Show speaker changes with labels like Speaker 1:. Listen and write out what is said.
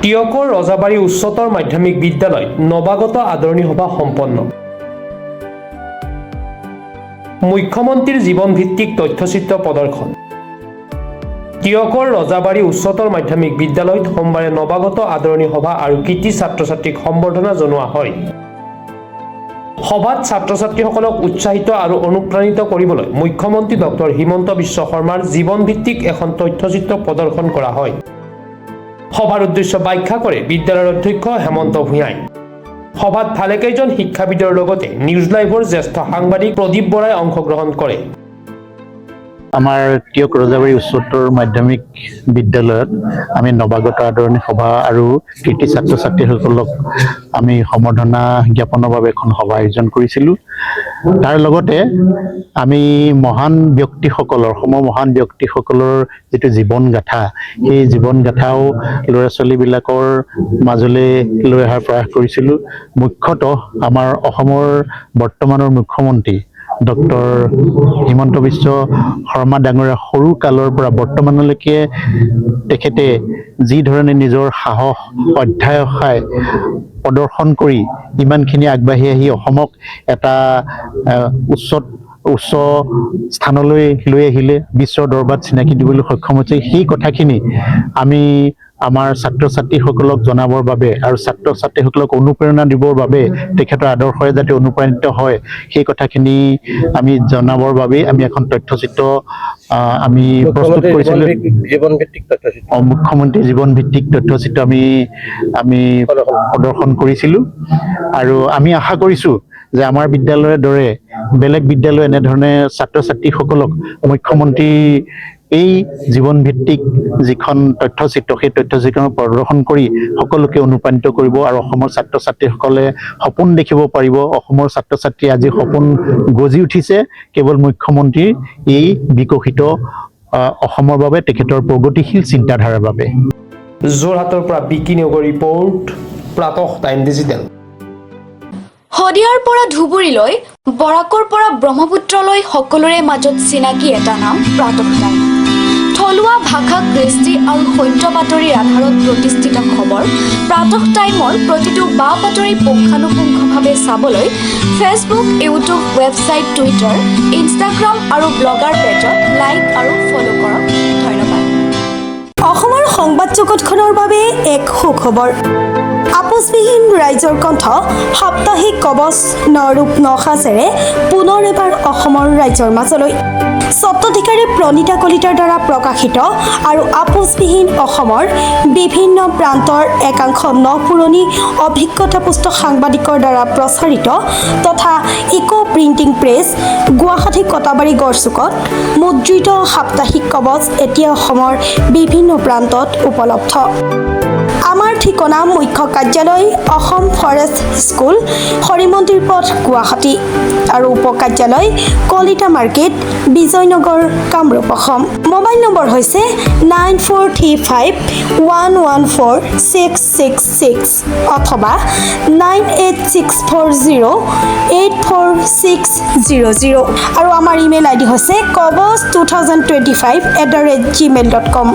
Speaker 1: টিয়কৰ ৰজাবাৰী উচ্চতৰ মাধ্যমিক বিদ্যালয়ত নৱাগত আদৰণি সভা সম্পন্ন। মুখ্যমন্ত্ৰীৰ জীৱনভিত্তিক তথ্যচিত্ৰ প্ৰদৰ্শন। টিয়কৰ ৰজাবাৰী উচ্চতৰ মাধ্যমিক বিদ্যালয়ত সোমবাৰে নৱাগত আদৰণি সভা আৰু কৃতি ছাত্ৰ-ছাত্ৰীক সম্বৰ্ধনা জনোৱা হয়। সভাত ছাত্ৰ-ছাত্ৰীসকলক উৎসাহিত আৰু অনুপ্ৰাণিত কৰিবলৈ মুখ্যমন্ত্ৰী ডক্টৰ হিমন্ত বিশ্ব শৰ্মাৰ জীৱনভিত্তিক এখন তথ্যচিত্ৰ প্ৰদৰ্শন কৰা হয়। সভাৰ উদ্দেশ্য ব্যাখ্যা কৰে বিদ্যালয়ৰ অধ্যক্ষ হেমন্ত ভূঞাই। সভাত ভালেকেইজন শিক্ষাবিদৰ লগতে নিউজ লাইভৰ জ্যেষ্ঠ সাংবাদিক প্ৰদীপ বৰাই অংশগ্ৰহণ কৰে।
Speaker 2: আমাৰ টিয়ক ৰজাবাৰী উচ্চতৰ মাধ্যমিক বিদ্যালয়ত আমি নৱাগত আদৰণি সভা আৰু কৃতি ছাত্ৰ-ছাত্ৰীসকলক আমি সম্বৰ্ধনা জ্ঞাপনৰ বাবে এখন সভা আয়োজন কৰিছিলোঁ। তাৰ লগতে আমি মহান ব্যক্তিসকলৰ যিটো জীৱন গাথা, সেই জীৱন গাথাও ল'ৰা ছোৱালীবিলাকৰ মাজলৈ লৈ অহাৰ প্ৰয়াস কৰিছিলোঁ। মুখ্যতঃ আমাৰ অসমৰ বৰ্তমানৰ মুখ্যমন্ত্ৰী ডক্টৰ হিমন্ত বিশ্ব শৰ্মা ডাঙৰীয়া সৰু কালৰ পৰা বৰ্তমানলৈকে তেখেতে যি ধৰণে নিজৰ সাহস অধ্যায় প্ৰদৰ্শন কৰি ইমানখিনি আগবাঢ়ি আহি অসমক এটা উচ্চ স্থানলৈ লৈ আহিলে, বিশ্বৰ দৰবাৰত চিনাকি দিবলৈ সক্ষম হৈছে। সেই কথাখিনি আমি আমাৰ ছাত্ৰ-ছাত্ৰীসকলক জনাবৰ বাবে আৰু ছাত্ৰ-ছাত্ৰীসকলক অনুপ্ৰেৰণা দিবৰ বাবে তেখেতৰ আদৰ্শৰে যাতে অনুপ্ৰাণিত হয়, সেই কথাখিনি আমি জনাবৰ বাবে আমি এখন তথ্যচিত্ৰ আমি প্ৰস্তুত কৰিছিলোঁ। মুখ্যমন্ত্ৰী জীৱনভিত্তিক তথ্যচিত্ৰ আমি প্ৰদৰ্শন কৰিছিলোঁ আৰু আমি আশা কৰিছোঁ যে আমাৰ বিদ্যালয়ৰ দৰে বেলেগ বিদ্যালয় এনেধৰণে ছাত্ৰ-ছাত্ৰীসকলক মুখ্যমন্ত্ৰী এই জীৱনভিত্তিক যিখন তথ্যচিত্ৰ, সেই তথ্যচিত্ৰ প্ৰদৰ্শন কৰি সকলোকে অনুপ্ৰাণিত কৰিব আৰু অসমৰ ছাত্ৰ-ছাত্ৰীসকলে সপোন দেখিব পাৰিব। অসমৰ ছাত্ৰ-ছাত্ৰী আজি সপোন গজি উঠিছে কেৱল মুখ্যমন্ত্ৰীৰ এই বিকশিত অসমৰ বাবে, তেখেতৰ প্ৰগতিশীল চিন্তাধাৰাৰ বাবে।
Speaker 1: যোৰহাটৰ পৰা বিকি নগৰ ৰিপৰ্ট, প্ৰাতঃ টাইম ডিজিটেল।
Speaker 3: শদিয়াৰ পৰা ধুবুৰীলৈ, বৰাকৰ পৰা ব্ৰহ্মপুত্ৰলৈ সকলোৰে মাজত চিনাকি এটা নাম প্ৰাতঃ টাইম। থলুৱা ভাষা, কৃষ্টি আৰু সত্য বাতৰিৰ আধাৰত প্ৰতিষ্ঠিত খবৰ প্ৰাতঃ টাইমৰ প্ৰতিটো বা বাতৰি পুংখানুপুংখভাৱে চাবলৈ Facebook, YouTube, website, Twitter, Instagram আৰু ব্লগাৰ পেজত লাইক আৰু ফ'ল' কৰক। ধন্যবাদ।
Speaker 4: অসমৰ সংবাদ জগতখনৰ বাবে এক সুখবৰ। আপোচবিহীন ৰাইজৰ কণ্ঠ সাপ্তাহিক কবচ নৰূপ নসাজেৰে পুনৰ এবাৰ অসমৰ ৰাইজৰ মাজলৈ। স্বত্বাধিকাৰী প্ৰণীতা কলিতাৰ দ্বাৰা প্ৰকাশিত আৰু আপোচবিহীন অসমৰ বিভিন্ন প্ৰান্তৰ একাংশ নপুৰণি অভিজ্ঞতাপুষ্ট সাংবাদিকৰ দ্বাৰা প্ৰচাৰিত তথা eco printing press, Guwahati Katabari গড়চুকত মুদ্ৰিত সাপ্তাহিক কবচ এতিয়া অসমৰ বিভিন্ন প্ৰান্তত উপলব্ধ। আমাৰ ঠিকনা মুখ্য কাৰ্যালয় অসম ফৰেষ্ট স্কুল, হৰিমন্দিৰ পথ, গুৱাহাটী আৰু উপ কাৰ্যালয় Kalita market, Bijoynagar, Kamrup, Assam. Mobile number হৈছে 9435114666 অথবা 9864084600 আৰু আমাৰ ইমেইল আইডি হৈছে kobos2025@gmail.com।